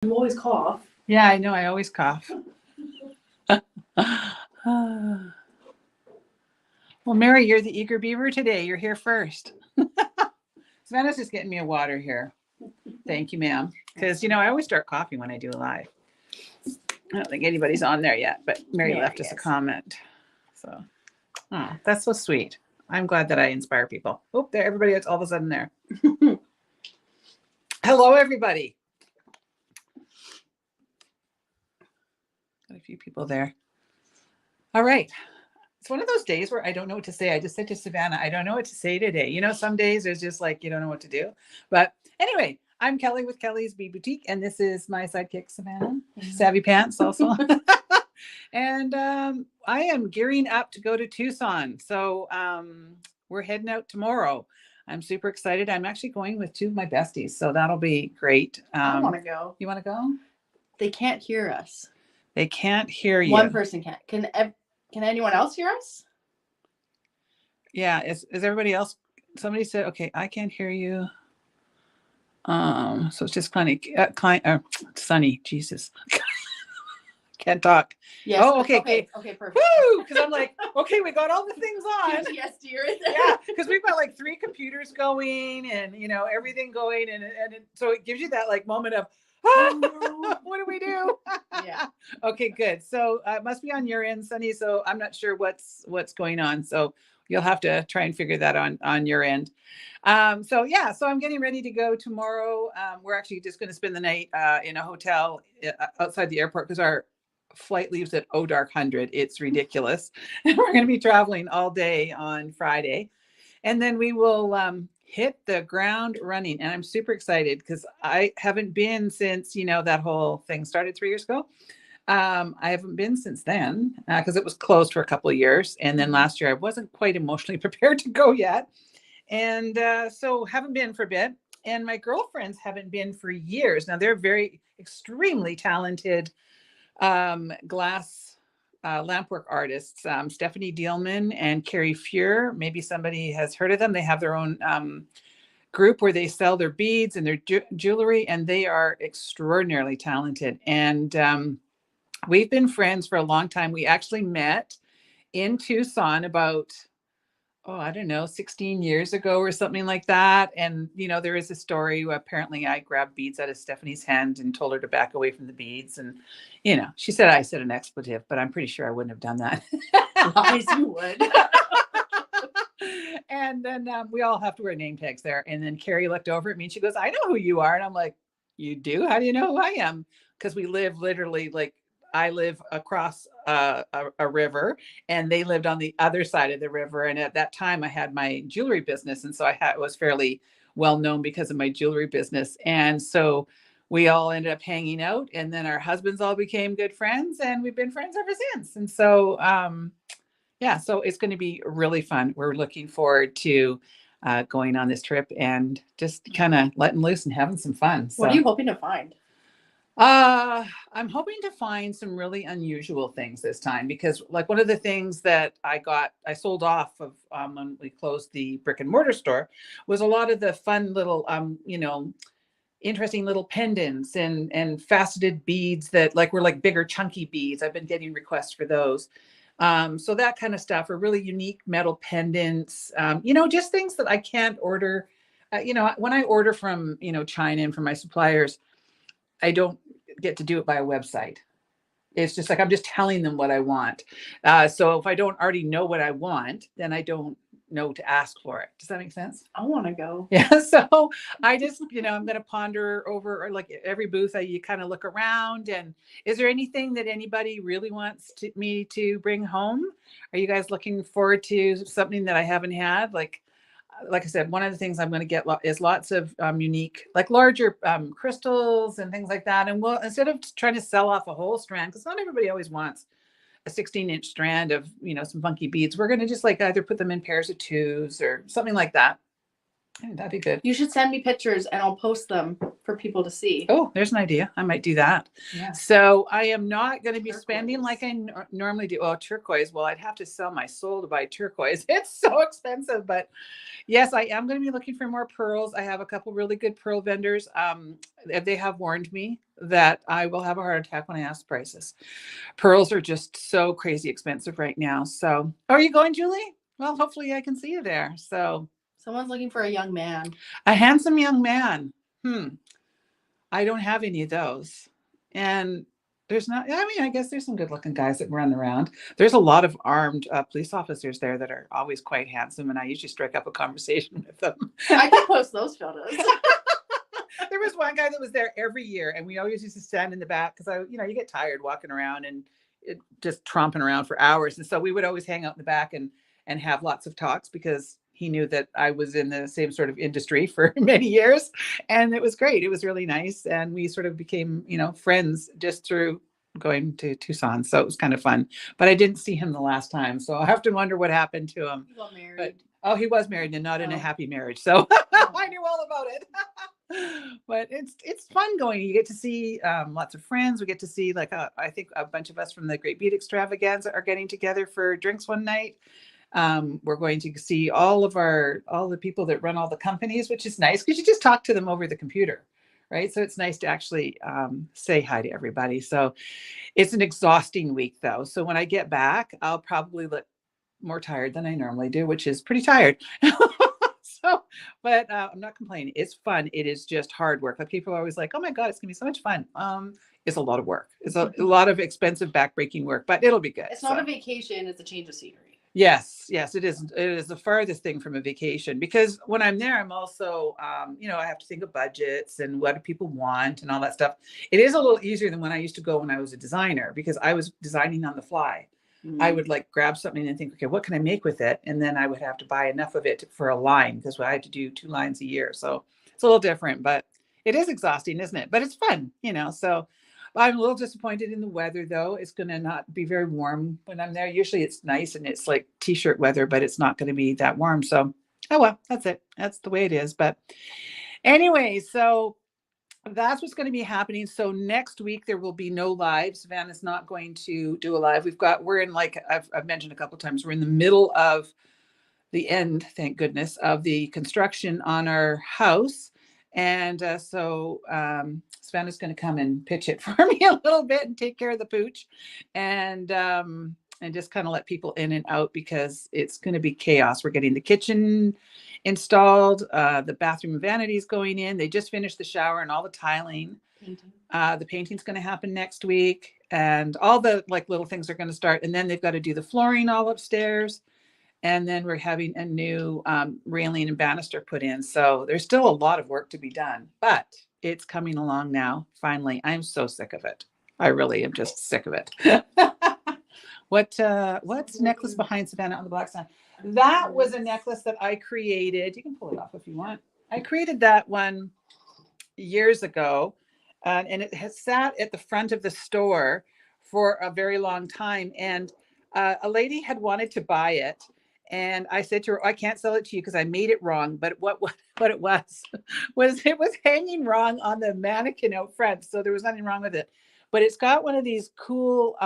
You always cough. Yeah, I know. I always cough. Well, Mary, you're the eager beaver today. You're here first. Savannah's just getting me a water here. Thank you, ma'am. Because, I always start coughing when I do a live. I don't think anybody's on there yet, but Mary left us a comment. So, that's so sweet. I'm glad that I inspire people. Oh, there, everybody is all of a sudden there. Hello, everybody. Got a few people there. All right. It's one of those days where I don't know what to say. I just said to Savannah, I don't know what to say today. Some days there's just like, you don't know what to do. But anyway, I'm Kellie with Kellie's Bead Boutique, and this is my sidekick, Savannah, Savvy Pants also. And I am gearing up to go to Tucson. So we're heading out tomorrow. I'm super excited. I'm actually going with two of my besties, so that'll be great. I want to go. You want to go? They can't hear us. They can't hear you. One person can't. Can anyone else hear us? Yeah. Is everybody else? Somebody said, okay, I can't hear you. So it's just Sunny. Jesus. Can't talk. Yes. Oh, okay. Okay, perfect. Woo! Because I'm like, okay, we got all the things on. Yes, dear. Yeah, because we've got like 3 computers going and, everything going. And so it gives you that like moment of, what do we do? Yeah. Okay, good. So it must be on your end, Sunny. So I'm not sure what's going on. So you'll have to try and figure that on your end. So I'm getting ready to go tomorrow. We're actually just going to spend the night in a hotel outside the airport because our flight leaves at dark 100. It's ridiculous. And we're going to be traveling all day on Friday. And then we will hit the ground running. And I'm super excited because I haven't been since, that whole thing started 3 years ago. I haven't been since then because it was closed for a couple of years. And then last year I wasn't quite emotionally prepared to go yet. And so haven't been for a bit. And my girlfriends haven't been for years. Now they're very extremely talented glass lampwork artists, Stephanie Dielman and Carrie Fuhr. Maybe somebody has heard of them. They have their own group where they sell their beads and their jewelry, and they are extraordinarily talented. And we've been friends for a long time. We actually met in Tucson about, 16 years ago or something like that. And, there is a story where apparently I grabbed beads out of Stephanie's hand and told her to back away from the beads. And, she said I said an expletive, but I'm pretty sure I wouldn't have done that. Lies, you would. And then we all have to wear name tags there. And then Carrie looked over at me and she goes, I know who you are. And I'm like, you do? How do you know who I am? Because we live literally I live across a river and they lived on the other side of the river. And at that time I had my jewelry business. And so I was fairly well known because of my jewelry business. And so we all ended up hanging out, and then our husbands all became good friends, and we've been friends ever since. And so, so it's going to be really fun. We're looking forward to going on this trip and just kind of letting loose and having some fun. So, what are you hoping to find? I'm hoping to find some really unusual things this time, because like one of the things that I sold off of when we closed the brick and mortar store was a lot of the fun little, interesting little pendants and faceted beads that were like bigger chunky beads. I've been getting requests for those. So that kind of stuff, or really unique metal pendants, just things that I can't order. When I order from, China and from my suppliers, I don't get to do it by a website. It's just like, I'm just telling them what I want. So if I don't already know what I want, then I don't know to ask for it. Does that make sense? I want to go. Yeah. So I just, I'm going to ponder over, or like every booth, you kind of look around, and is there anything that anybody really wants me to bring home? Are you guys looking forward to something that I haven't had? Like I said, one of the things I'm going to get is lots of unique, like larger crystals and things like that. And we'll, instead of trying to sell off a whole strand, because not everybody always wants a 16-inch strand of, some funky beads, we're going to just either put them in pairs of 2s or something like that. That'd be good. You should send me pictures and I'll post them for people to see. Oh, there's an idea. I might do that. Yeah. So I am not going to be spending Turquoise. like I normally do. Oh, turquoise. Well, I'd have to sell my soul to buy turquoise. It's so expensive, but yes, I am going to be looking for more pearls. I have a couple really good pearl vendors. They have warned me that I will have a heart attack when I ask prices. Pearls are just so crazy expensive right now. So, are you going, Julie? Well, hopefully I can see you there. So, Someone's looking for a young man. a handsome young man. I don't have any of those. And there's not, I mean, I guess there's some good looking guys that run around. There's a lot of armed police officers there that are always quite handsome. And I usually strike up a conversation with them. I can post those photos. There was one guy that was there every year. And we always used to stand in the back because you get tired walking around and just tromping around for hours. And so we would always hang out in the back and have lots of talks because he knew that I was in the same sort of industry for many years, and it was great. It was really nice. And we sort of became, friends just through going to Tucson. So it was kind of fun, but I didn't see him the last time. So I have to wonder what happened to him. He got married. He was married and not in a happy marriage. So I knew all about it. But it's fun going. You get to see lots of friends. We get to see I think a bunch of us from the Great Bead Extravaganza are getting together for drinks one night. We're going to see all the people that run all the companies, which is nice because you just talk to them over the computer, right? So it's nice to actually say hi to everybody. So it's an exhausting week though. So when I get back, I'll probably look more tired than I normally do, which is pretty tired. But I'm not complaining. It's fun. It is just hard work. Like people are always like, oh my God, it's gonna be so much fun. It's a lot of work. It's a lot of expensive backbreaking work, but it'll be good. It's not a vacation, it's a change of scenery. Yes, it is. It is the farthest thing from a vacation because when I'm there, I'm also, I have to think of budgets and what do people want and all that stuff. It is a little easier than when I used to go when I was a designer because I was designing on the fly. Mm-hmm. I would grab something and think, okay, what can I make with it? And then I would have to buy enough of it for a line because I had to do 2 lines a year. So it's a little different, but it is exhausting, isn't it? But it's fun, so I'm a little disappointed in the weather, though. It's going to not be very warm when I'm there. Usually it's nice and it's like t-shirt weather, but it's not going to be that warm. So, oh, well, that's it. That's the way it is. But anyway, so that's what's going to be happening. So next week, there will be no live. Savannah's not going to do a live. We're in I've mentioned a couple of times, we're in the middle of the end, thank goodness, of the construction on our house. And so Savannah's going to come and pitch it for me a little bit and take care of the pooch and just kind of let people in and out because it's going to be chaos. We're getting the kitchen installed. The bathroom vanities going in. They just finished the shower and all the tiling. Painting. The painting's going to happen next week and all the little things are going to start. And then they've got to do the flooring all upstairs. And then we're having a new railing and banister put in. So there's still a lot of work to be done, but it's coming along now. Finally, I'm so sick of it. I really am just sick of it. What's the necklace behind Savannah on the black side? That was a necklace that I created. You can pull it off if you want. I created that one years ago, and it has sat at the front of the store for a very long time. And a lady had wanted to buy it. And I said to her, I can't sell it to you because I made it wrong. But what it was it was hanging wrong on the mannequin out front. So there was nothing wrong with it. But it's got one of these cool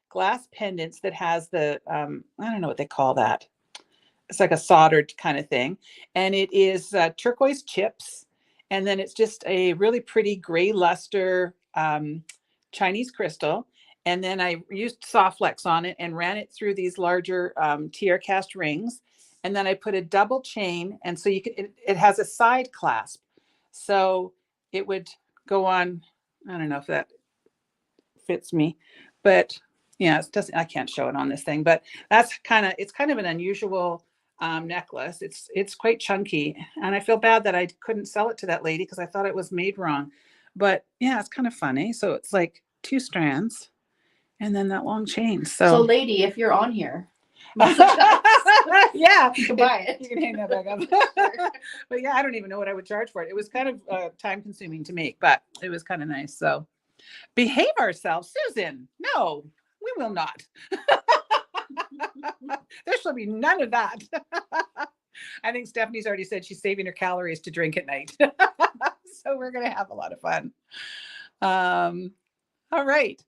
glass pendants that has the, I don't know what they call that. It's like a soldered kind of thing. And it is turquoise chips. And then it's just a really pretty gray luster Chinese crystal. And then I used soft flex on it and ran it through these larger TR cast rings. And then I put a double chain. And so it has a side clasp. So it would go on. I don't know if that fits me, but yeah, I can't show it on this thing, but it's kind of an unusual necklace. It's quite chunky. And I feel bad that I couldn't sell it to that lady because I thought it was made wrong, but yeah, it's kind of funny. So it's 2 strands. And then that long chain. So lady, if you're on here, yeah, you can buy it. You can hang that back up. But yeah, I don't even know what I would charge for it. It was kind of time consuming to make, but it was kind of nice. So behave ourselves, Susan. No, we will not. There shall be none of that. I think Stephanie's already said she's saving her calories to drink at night. So we're going to have a lot of fun. All right.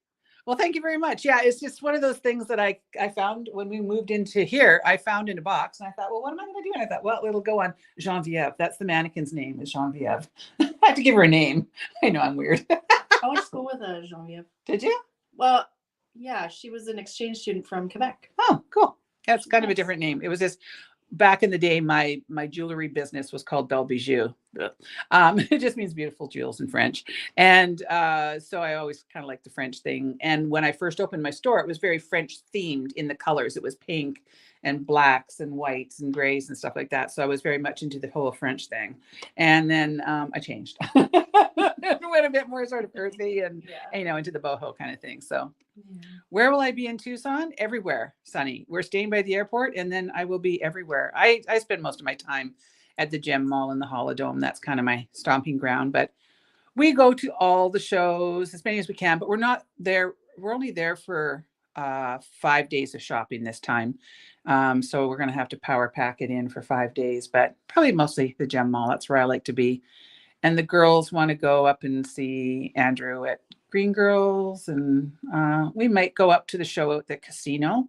Well, thank you very much. Yeah, it's just one of those things that I found when we moved into here. I found in a box and I thought, well, what am I going to do? And I thought, well, it'll go on Genevieve. That's the mannequin's name, is Genevieve. I had to give her a name. I know I'm weird. I went to school with a Genevieve. Did you? Well, yeah, she was an exchange student from Quebec. Oh, cool. That's kind of a Nice. different name. It was just back in the day, my jewelry business was called Belle Bijou. It just means beautiful jewels in French. And so I always kind of like the French thing. And when I first opened my store, it was very French themed in the colors. It was pink and blacks and whites and grays and stuff like that. So I was very much into the whole French thing. And then I changed. Went a bit more sort of earthy and, into the boho kind of thing. So where will I be in Tucson? Everywhere, Sunny. We're staying by the airport, and then I will be everywhere. I spend most of my time at the Gem Mall in the Holodome. That's kind of my stomping ground. But we go to all the shows, as many as we can, but we're not there. We're only there for 5 days of shopping this time. So we're going to have to power pack it in for 5 days, but probably mostly the Gem Mall. That's where I like to be. And the girls want to go up and see Andrew at Green Girls. And we might go up to the show at the casino.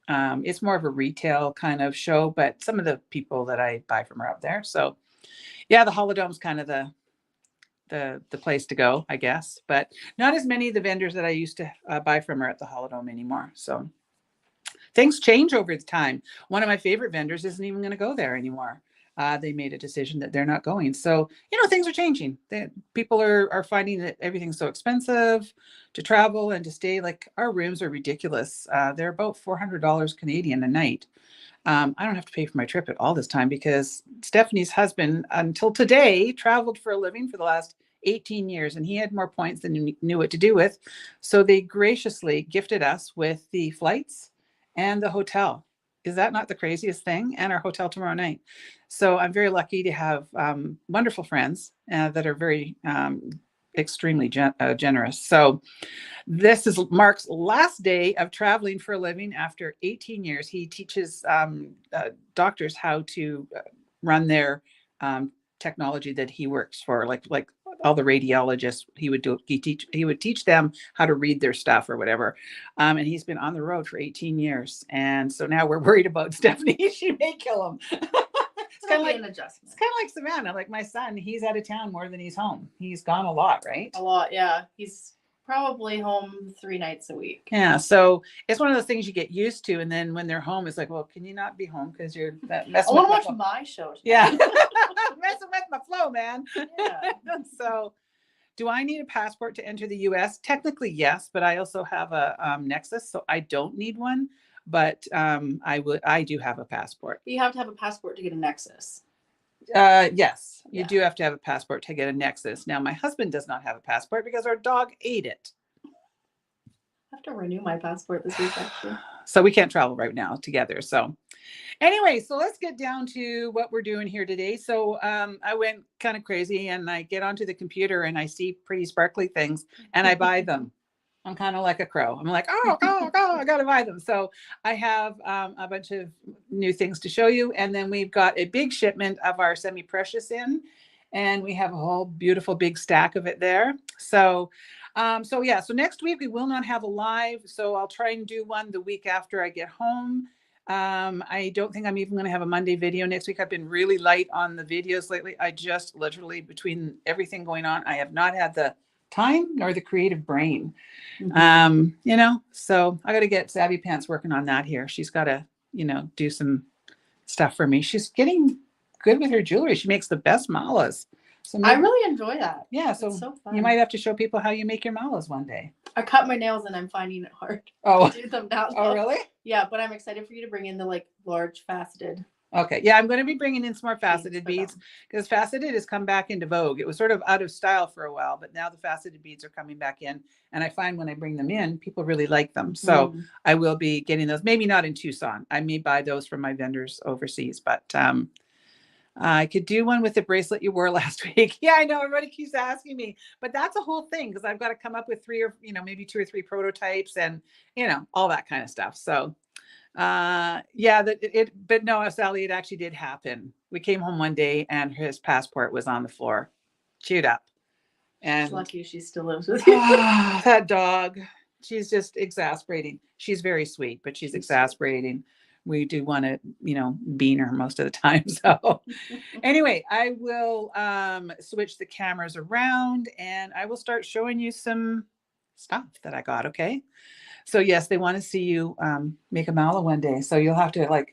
It's more of a retail kind of show, but some of the people that I buy from are up there. So yeah, the Holodome's kind of the place to go, I guess, but not as many of the vendors that I used to buy from are at the Holodome anymore. So things change over time. One of my favorite vendors isn't even going to go there anymore. They made a decision that they're not going. So, things are changing. People are finding that everything's so expensive to travel and to stay. Like, our rooms are ridiculous. They're about $400 Canadian a night. I don't have to pay for my trip at all this time because Stephanie's husband, until today, traveled for a living for the last 18 years, and he had more points than he knew what to do with. So they graciously gifted us with the flights and the hotel. Is that not the craziest thing? And our hotel tomorrow night. So I'm very lucky to have wonderful friends that are very extremely generous. So this is Mark's last day of traveling for a living after 18 years. He teaches doctors how to run their technology that he works for, like all the radiologists. He would teach them how to read their stuff or whatever. And he's been on the road for 18 years. And so now we're worried about Stephanie. She may kill him. It's kind of like an adjustment. It's kind of like Savannah. Like my son, he's out of town more than he's home. He's gone a lot, right? A lot, yeah. He's probably home 3 nights a week. Yeah. So it's one of those things you get used to. And then when they're home, it's like, well, can you not be home? Because you're messing I want to watch my show. Yeah. Messing with my flow, man. Yeah. So do I need a passport to enter the US? Technically, yes, but I also have a Nexus, so I don't need one. But I do have a passport. You have to have a passport to get a Nexus. Yes, you do have to have a passport to get a Nexus. Now, my husband does not have a passport because our dog ate it. I have to renew my passport this week, actually. So we can't travel right now together. So anyway, so let's get down to what we're doing here today. So I went kind of crazy and I get onto the computer and I see pretty sparkly things and I buy them. I'm kind of like a crow. I'm like, oh, I got to buy them. So I have a bunch of new things to show you. And then we've got a big shipment of our semi-precious in, and we have a whole beautiful big stack of it there. So next week we will not have a live. So I'll try and do one the week after I get home. I don't think I'm even going to have a Monday video next week. I've been really light on the videos lately. I just literally, between everything going on, I have not had the time nor the creative brain. So I got to get Savvy Pants working on that here. She's got to, do some stuff for me. She's getting good with her jewelry. She makes the best malas. So I really enjoy that. Yeah. So fun. You might have to show people how you make your malas one day. I cut my nails and I'm finding it hard to do them now. Oh, really? Yeah, but I'm excited for you to bring in the large faceted. Okay. Yeah, I'm going to be bringing in some more faceted beads because faceted has come back into vogue. It was sort of out of style for a while, but now the faceted beads are coming back in. And I find when I bring them in, people really like them. So I will be getting those, maybe not in Tucson. I may buy those from my vendors overseas, but I could do one with the bracelet you wore last week. Yeah, I know. Everybody keeps asking me, but that's a whole thing because I've got to come up with 3 or, maybe 2 or 3 prototypes and, all that kind of stuff. So Yeah, but no, Sally, it actually did happen. We came home one day and his passport was on the floor, chewed up. And She's lucky she still lives with you. that dog, she's just exasperating. She's very sweet, but she's exasperating. We do want to, bean her most of the time. So anyway, I will switch the cameras around and I will start showing you some stuff that I got. Okay. So yes, they want to see you make a mala one day. So you'll have to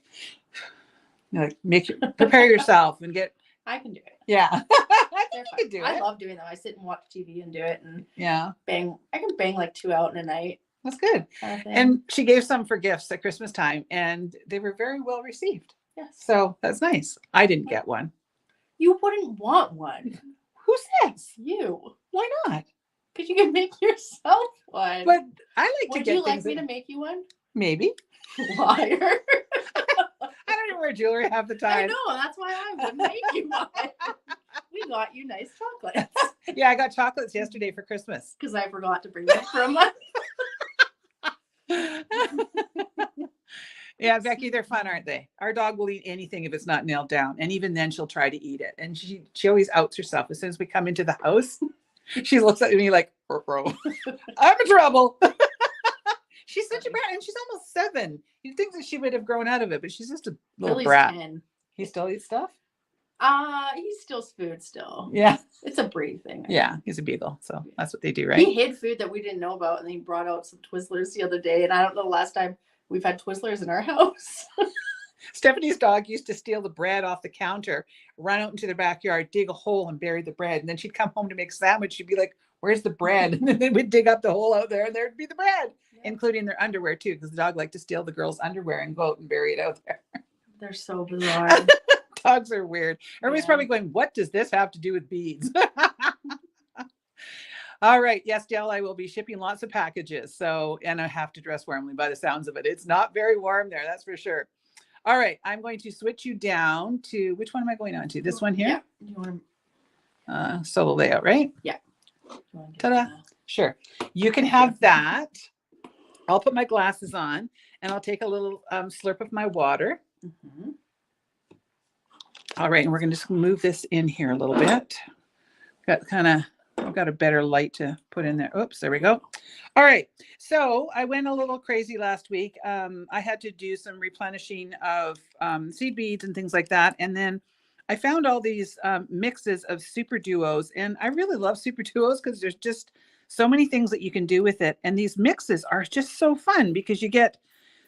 prepare yourself and get. I can do it. Yeah, I think you can do I it. love doing that. I sit and watch TV and do it, and Yeah, bang. I can bang like 2 out in a night. that's good. Kind of thing. And she gave some for gifts at Christmas time, and they were very well received. Yes. So that's nice. I didn't get one. You wouldn't want one. Who says? You. Why not? Because you can make yourself one. But I like Would to get you like things me to make you one? Maybe. Liar. I don't even wear jewelry half the I time. know. That's why I wouldn't make you one. We got you nice chocolates. Yeah, I got chocolates yesterday for Christmas. Because I forgot to bring them for a month. Yeah, Becky, they're fun, aren't they? Our dog will eat anything if it's not nailed down. And even then she'll try to eat it. And she always outs herself. As soon as we come into the house, she looks at me like, bro, I'm in trouble. She's such a brat, and she's almost 7. You'd think that she would have grown out of it, but she's just a little Billy's brat. 10. He still eats stuff? He steals food still. Yeah. It's a breed thing. Yeah, he's a beagle. So that's what they do, right? He hid food that we didn't know about, and then he brought out some Twizzlers the other day. And I don't know the last time we've had Twizzlers in our house. Stephanie's dog used to steal the bread off the counter, run out into the backyard, dig a hole and bury the bread. And then she'd come home to make a sandwich. She'd be like, where's the bread? And then they would dig up the hole out there and there'd be the bread, including their underwear too, because the dog liked to steal the girls' underwear and go out and bury it out there. They're so bizarre. Dogs are weird. Everybody's probably going, what does this have to do with beads? All right. Yes, Dell, I will be shipping lots of packages. So, and I have to dress warmly by the sounds of it. It's not very warm there. That's for sure. All right. I'm going to switch you down to, which one am I going on to? This one here? Yeah. You want solo layout, right? Yeah. Ta-da. Sure. You can have that. I'll put my glasses on and I'll take a little slurp of my water. Mm-hmm. All right. And we're going to just move this in here a little bit. I've got a better light to put in there. Oops, there we go. All right. So I went a little crazy last week. I had to do some replenishing of seed beads and things like that. And then I found all these mixes of super duos. And I really love super duos because there's just so many things that you can do with it. And these mixes are just so fun because you get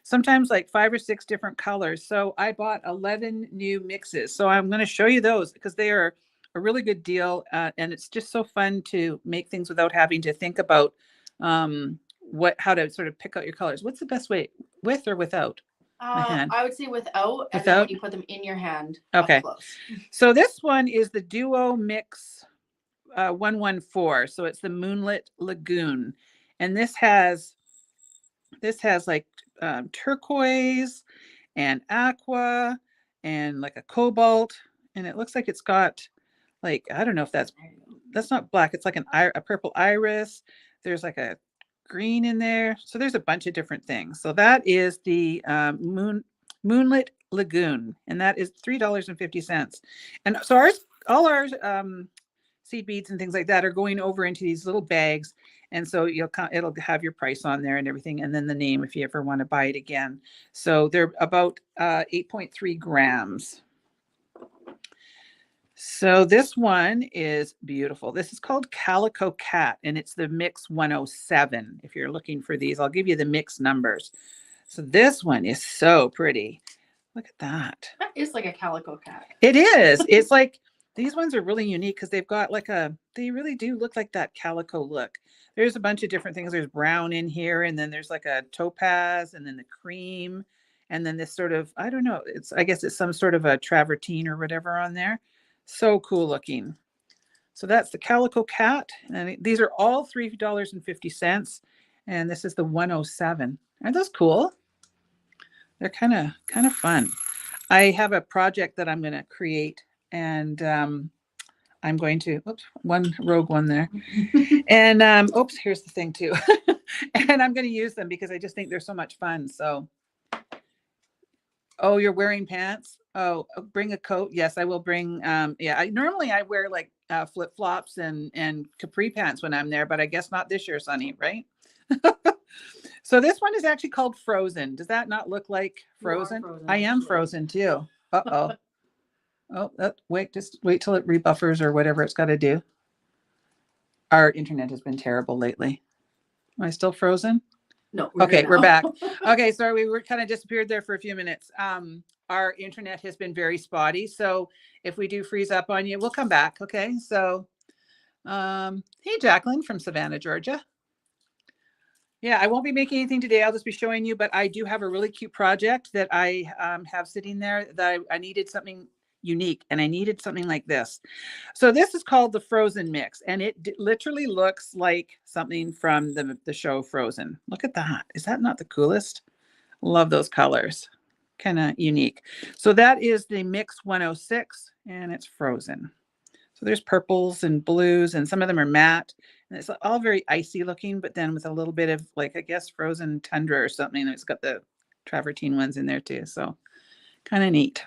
sometimes like 5 or 6 different colors. So I bought 11 new mixes. So I'm going to show you those because they are a really good deal. And it's just so fun to make things without having to think about how to sort of pick out your colors. What's the best way, with or without? I would say without, and then when you put them in your hand. Okay. Up close. So this one is the Duo Mix 114. So it's the Moonlit Lagoon. And this has like turquoise and aqua and like a cobalt. And it looks like it's got like, I don't know if that's not black. It's like a purple iris. There's like a green in there. So there's a bunch of different things. So that is the Moonlit Lagoon. And that is $3.50. And so all our seed beads and things like that are going over into these little bags. And so it'll have your price on there and everything. And then the name, if you ever want to buy it again. So they're about 8.3 grams. So this one is beautiful. This is called Calico Cat, and it's the Mix 107. If you're looking for these, I'll give you the mix numbers. So this one is so pretty. Look at that. That is like a calico cat. It is. It's like, these ones are really unique because they've got like they really do look like that calico look. There's a bunch of different things. There's brown in here, and then there's like a topaz, and then the cream, and then this sort of, I don't know, I guess it's some sort of a travertine or whatever on there. So cool looking. So that's the Calico Cat. And these are all $3.50. And this is the 107. Aren't those cool? They're kind of fun. I have a project that I'm going to create, and I'm going to, oops, one rogue one there. And oops, here's the thing too. And I'm going to use them because I just think they're so much fun. So Oh, you're wearing pants? Oh, bring a coat. Yes, I will bring. Yeah, normally I wear like flip flops and capri pants when I'm there, but I guess not this year, Sunny. Right? So this one is actually called Frozen. Does that not look like You are Frozen? frozen, I am actually. frozen too. Uh-oh. Oh, wait, just wait till it rebuffers or whatever it's got to do. Our internet has been terrible lately. Am I still frozen? No, we're Okay, good we're now. back. Okay, sorry, we were kind of disappeared there for a few minutes. Our internet has been very spotty, so if we do freeze up on you, we'll come back. Okay, so hey, Jacqueline from Savannah, Georgia. Yeah, I won't be making anything today. I'll just be showing you, but I do have a really cute project that I have sitting there that I needed something unique, and I needed something like this. So this is called the Frozen Mix, and it literally looks like something from the show Frozen. Look at that. Is that not the coolest? Love those colors. Kind of unique. So that is the Mix 106, and it's Frozen. So there's purples and blues, and some of them are matte. And it's all very icy looking, but then with a little bit of, like, I guess, frozen tundra or something. It's got the travertine ones in there too. So kind of neat.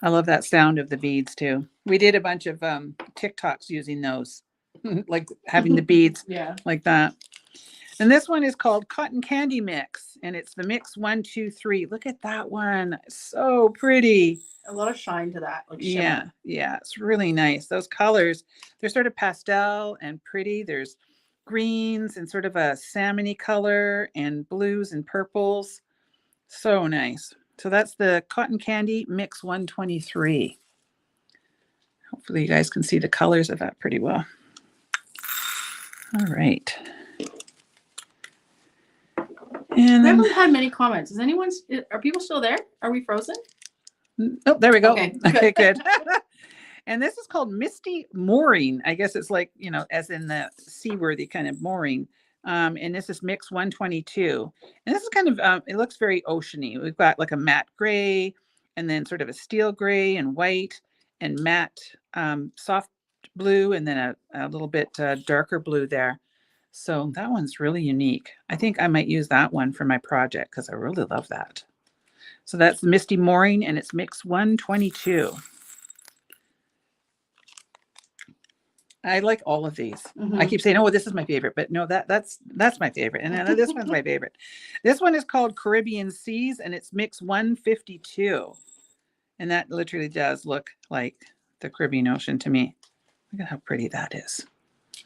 I love that sound of the beads too. We did a bunch of TikToks using those, like having the beads like that. And this one is called Cotton Candy Mix, and it's the Mix 123. Look at that one. So pretty. A lot of shine to that, like shimmer. Yeah, yeah, it's really nice. Those colors, they're sort of pastel and pretty. There's greens and sort of a salmony color and blues and purples. So nice. So that's the Cotton Candy Mix 123. Hopefully you guys can see the colors of that pretty well. All right. And we haven't had many comments. Is anyone? Are people still there? Are we frozen? Oh, there we go. Okay, Okay, good. And this is called Misty Mooring. I guess it's like, as in the seaworthy kind of mooring. And this is Mix 122. And this is kind of, it looks very oceany. We've got like a matte gray, and then sort of a steel gray and white and matte soft blue, and then a little bit darker blue there. So that one's really unique. I think I might use that one for my project because I really love that. So that's Misty Mooring, and it's Mix 122. I like all of these. I keep saying, oh, this is my favorite, but no, that's my favorite. And then this one's my favorite. This one is called Caribbean Seas, and it's Mix 152. And that literally does look like the Caribbean Ocean to me. Look at how pretty that is.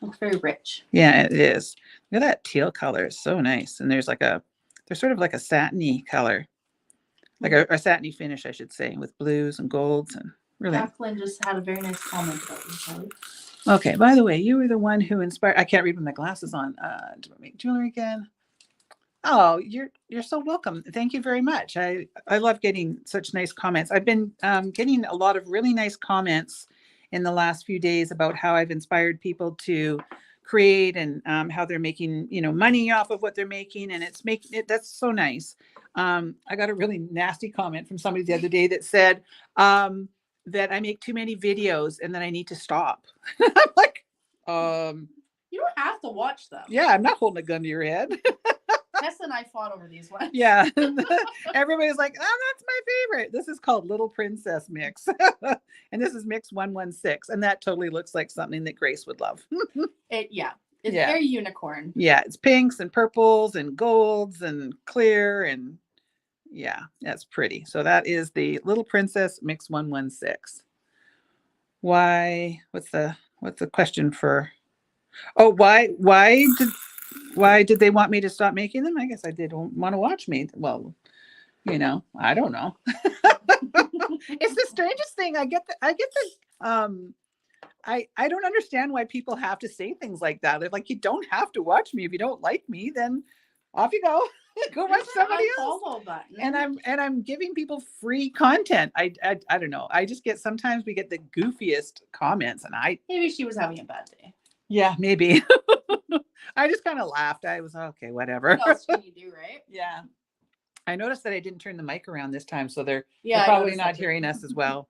Looks very rich. Yeah, it is. Look at that teal color. It's so nice. And there's sort of like a satiny color, like a satiny finish, I should say, with blues and golds, and really. Jacqueline just had a very nice comment about you, Kellie. Okay, by the way, you were the one who inspired. I can't read with my glasses on. Do I make jewelry again? Oh, you're so welcome. Thank you very much. I love getting such nice comments. I've been getting a lot of really nice comments in the last few days about how I've inspired people to create, and how they're making money off of what they're making, and it's making it. That's so nice. I got a really nasty comment from somebody the other day that said that I make too many videos and then I need to stop. I'm like, you don't have to watch them. Yeah, I'm not holding a gun to your head. Tessa and I fought over these ones. Yeah. Everybody's like, oh, that's my favorite. This is called Little Princess Mix. And this is Mix 116. And that totally looks like something that Grace would love. It's very unicorn. Yeah, it's pinks and purples and golds and clear, and yeah, that's pretty. So that is the Little Princess Mix 116. Why? What's the question for? Oh, why did they want me to stop making them? I guess I did want to watch me. Well, I don't know. It's the strangest thing. I don't understand why people have to say things like that. They're like, you don't have to watch me. If you don't like me, then off you go. Go watch somebody else. And I'm giving people free content. I don't know. I just sometimes we get the goofiest comments, and maybe she was having a bad day. Yeah, maybe. I just kind of laughed. I was okay, whatever. What else can you do, right? Yeah. I noticed that I didn't turn the mic around this time, so they're probably not hearing us as well.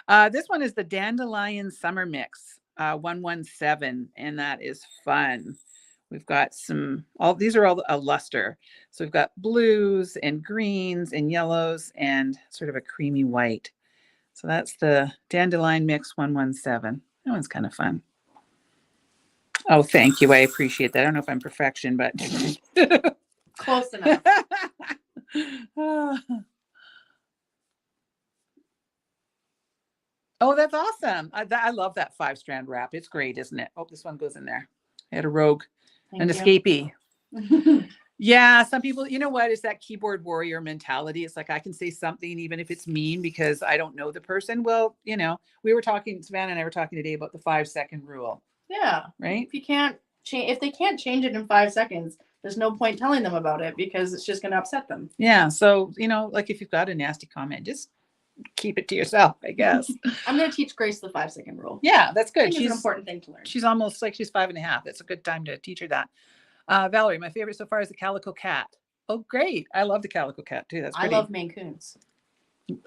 This one is the Dandelion Summer Mix 117, and that is fun. We've got these are all a luster. So we've got blues and greens and yellows and sort of a creamy white. So that's the Dandelion Mix 117. That one's kind of fun. Oh, thank you. I appreciate that. I don't know if I'm perfection, but Close enough. Oh, that's awesome. I love that 5-strand wrap. It's great, isn't it? Oh, this one goes in there. I had a rogue, an escapee. Yeah, some people, you know what, it's that keyboard warrior mentality. It's like, I can say something even if it's mean because I don't know the person. Well, you know, we were talking, Savannah and I were talking today about the 5-second rule. Yeah. Right. If they can't change it in 5 seconds, there's no point telling them about it because it's just going to upset them. Yeah. So, you know, like if you've got a nasty comment, just keep it to yourself, I guess. I'm going to teach Grace the 5-second rule. Yeah, that's good. She's an important thing to learn. She's almost like she's 5.5. It's a good time to teach her that. Valerie, my favorite so far is the Calico Cat. Oh, great. I love the Calico Cat too. That's pretty. I love Maine Coons.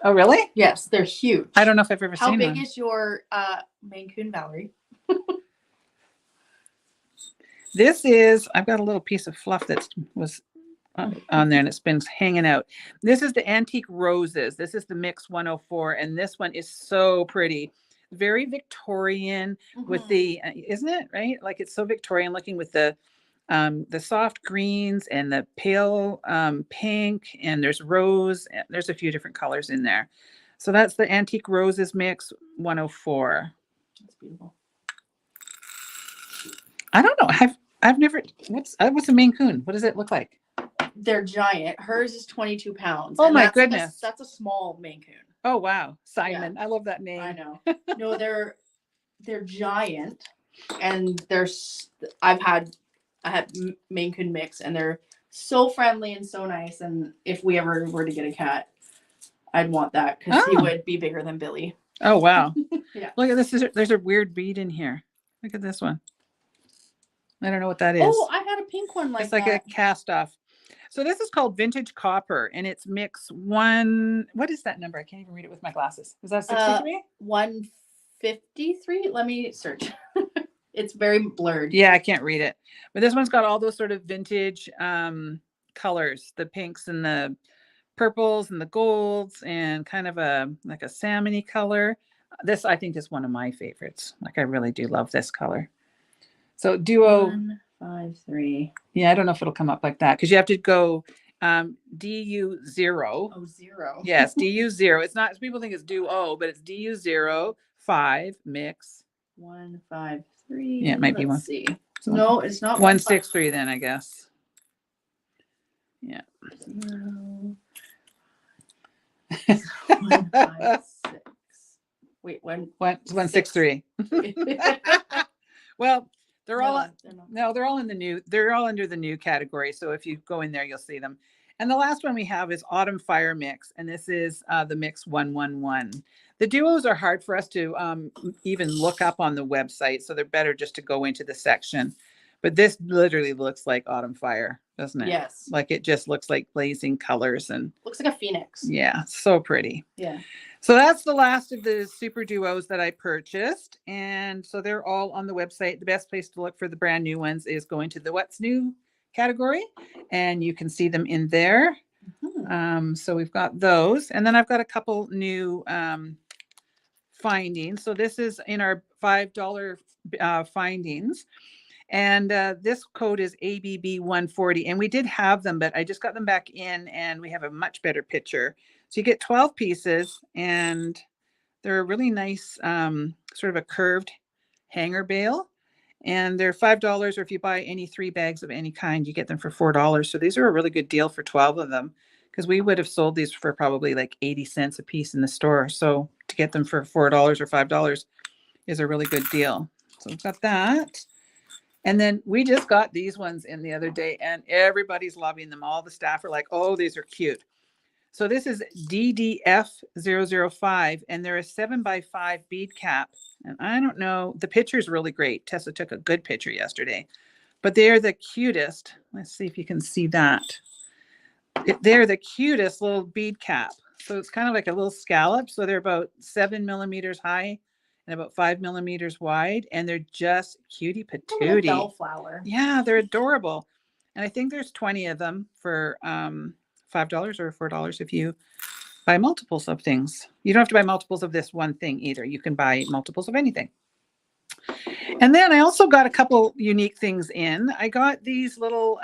Oh, really? Yes, they're huge. I don't know if I've ever seen one. How big is your Maine Coon, Valerie? This is, I've got a little piece of fluff that was on there and it's been hanging out. This is the Antique Roses. This is the Mix 104. And this one is so pretty. Very Victorian with the, isn't it? Right? Like it's so Victorian looking with the soft greens and the pale pink, and there's rose. There's a few different colors in there. So that's the Antique Roses Mix 104. That's beautiful. I don't know. I've never, what's a Maine Coon? What does it look like? They're giant. Hers is 22 pounds. Oh my goodness. That's a small Maine Coon. Oh, wow. Simon. Yeah. I love that name. I know. No, they're giant, and I had Maine Coon mix, and they're so friendly and so nice. And if we ever were to get a cat, I'd want that because he would be bigger than Billy. Oh, wow. Yeah. Look at this. There's a weird bead in here. Look at this one. I don't know what that is. Oh, I had a pink one like that. It's like a cast off. So this is called Vintage Copper, and it's Mix 1. What is that number? I can't even read it with my glasses. Is that 63? 153. Let me search. It's very blurred. Yeah, I can't read it. But this one's got all those sort of vintage colors, the pinks and the purples and the golds, and kind of like a salmony color. This I think is one of my favorites. Like I really do love this color. So duo 153. Yeah, I don't know if it'll come up like that because you have to go DU0. Oh, 0. Yes, DU0. It's not, people think it's duo, but it's DU0 5 Mix 153. Yeah, it might be one. Let's see. No, it's not 163 then, I guess. Yeah. 156. Wait, 163. Well, they're all in the new, they're all under the new category. So if you go in there, you'll see them. And the last one we have is Autumn Fire Mix. And this is the Mix 111. The duos are hard for us to even look up on the website. So they're better just to go into the section. But this literally looks like Autumn Fire, doesn't it? Yes. Like it just looks like blazing colors and looks like a phoenix. Yeah, so pretty. Yeah. So that's the last of the super duos that I purchased. And so they're all on the website. The best place to look for the brand new ones is going to the What's New category. And you can see them in there. So we've got those. And then I've got a couple new findings. So this is in our $5 findings. And this code is ABB140. And we did have them, but I just got them back in and we have a much better picture. So you get 12 pieces and they're a really nice sort of a curved hanger bail. And they're $5, or if you buy any 3 bags of any kind, you get them for $4. So these are a really good deal for 12 of them because we would have sold these for probably like 80 cents a piece in the store. So to get them for $4 or $5 is a really good deal. So we've got that. And then we just got these ones in the other day and everybody's loving them. All the staff are like, oh, these are cute. So this is DDF005 and they're a 7x5 bead cap. And I don't know, the picture is really great. Tessa took a good picture yesterday, but they're the cutest. Let's see if you can see that. They're the cutest little bead cap. So it's kind of like a little scallop. So they're about 7 millimeters high and about 5 millimeters wide, and they're just cutie Little patootie. bellflower. Yeah, they're adorable. And I think there's 20 of them for $5 or $4 if you buy multiples of things. You don't have to buy multiples of this one thing either. You can buy multiples of anything. And then I also got a couple unique things in. I got these little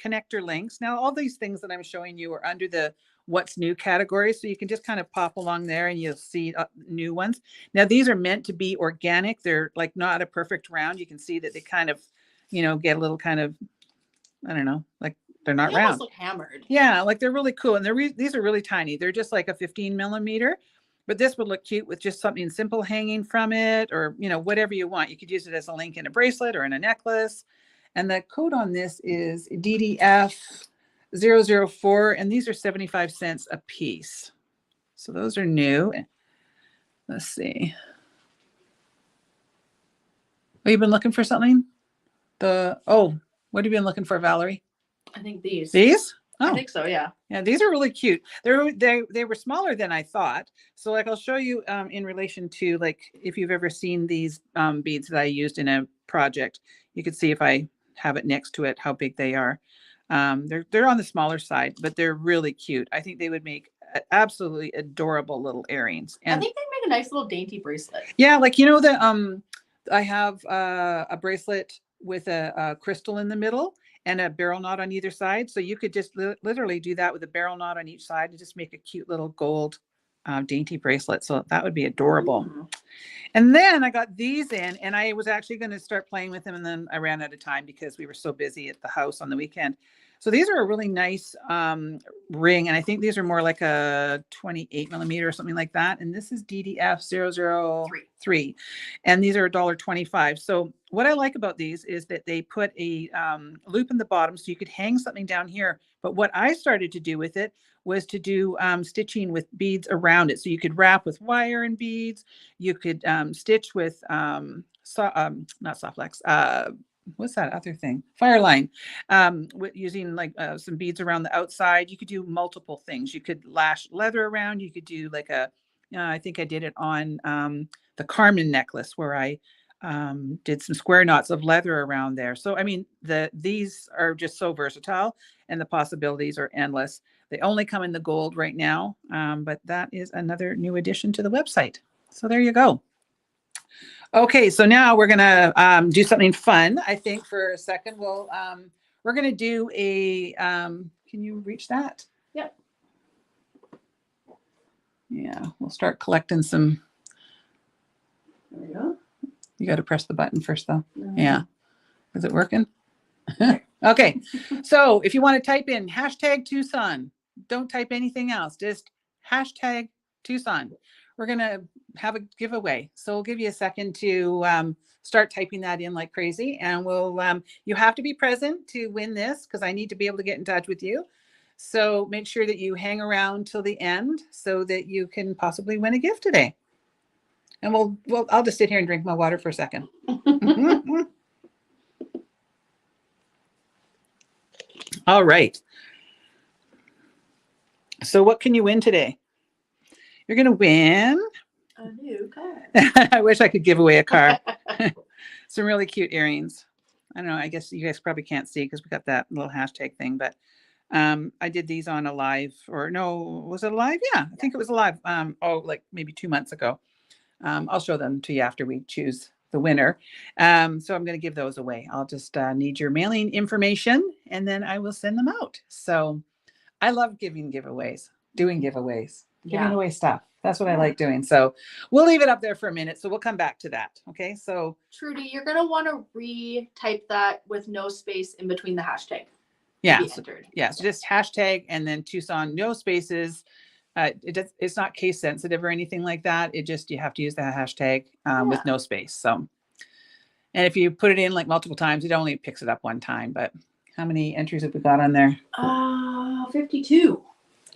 connector links. Now, all these things that I'm showing you are under the what's new category. So you can just kind of pop along there and you'll see new ones. Now, these are meant to be organic. They're like not a perfect round. You can see that they kind of, get a little kind of, I don't know, like they're not They round. almost look hammered. Yeah, like they're really cool. And these are really tiny. They're just like a 15 millimeter. But this would look cute with just something simple hanging from it, or, whatever you want. You could use it as a link in a bracelet or in a necklace. And the code on this is DDF004, and these are 75 cents a piece. So those are new. Let's see. Oh, you've been looking for something? What have you been looking for, Valerie? I think these. These? I Oh, think so, yeah. yeah, these are really cute. They were smaller than I thought. So like I'll show you in relation to like if you've ever seen these beads that I used in a project, you could see if I have it next to it how big they are. They're on the smaller side, but they're really cute. I think they would make absolutely adorable little earrings. And I think they make a nice little dainty bracelet. yeah, like I have a bracelet with a crystal in the middle and a barrel knot on either side. So you could just literally do that with a barrel knot on each side and just make a cute little gold dainty bracelet. So that would be adorable. Mm. And then I got these in, and I was actually going to start playing with them, and then I ran out of time because we were so busy at the house on the weekend. So these are a really nice ring, and I think these are more like a 28 millimeter or something like that. And this is DDF003, and these are $1.25. So what I like about these is that they put a loop in the bottom so you could hang something down here. But what I started to do with it was to do stitching with beads around it. So you could wrap with wire and beads. You could stitch with not soft flex. What's that other thing? Fireline, with using like some beads around the outside. You could do multiple things. You could lash leather around. You could do like I think I did it on the Carmen necklace where I did some square knots of leather around there. So, I mean, these are just so versatile and the possibilities are endless. They only come in the gold right now, but that is another new addition to the website. So there you go. Okay, so now we're gonna do something fun. I think for a second, we're gonna do a. Can you reach that? Yep. Yeah, we'll start collecting some. There we go. You got to press the button first, though. Yeah, is it working? Okay, so if you want to type in #Tucson, don't type anything else. Just #Tucson. We're going to have a giveaway. So we'll give you a second to start typing that in like crazy. And you have to be present to win this because I need to be able to get in touch with you. So make sure that you hang around till the end so that you can possibly win a gift today. And I'll just sit here and drink my water for a second. All right. So what can you win today? You're going to win a new car. I wish I could give away a car. Some really cute earrings. I don't know. I guess you guys probably can't see because we got that little hashtag thing, but I did these on a live, or no, was it a live? Yeah, I think it was a live. Like maybe 2 months ago. I'll show them to you after we choose the winner. So I'm going to give those away. I'll just need your mailing information and then I will send them out. So I love giving giveaways, doing giveaways. Giving away stuff. That's what I like doing. So we'll leave it up there for a minute. So we'll come back to that. Okay. So Trudy, you're going to want to retype that with no space in between the hashtag. Yeah. So just hashtag and then Tucson, no spaces. It's not case sensitive or anything like that. You have to use the hashtag with no space. So, and if you put it in like multiple times, it only picks it up one time. But how many entries have we got on there? 52.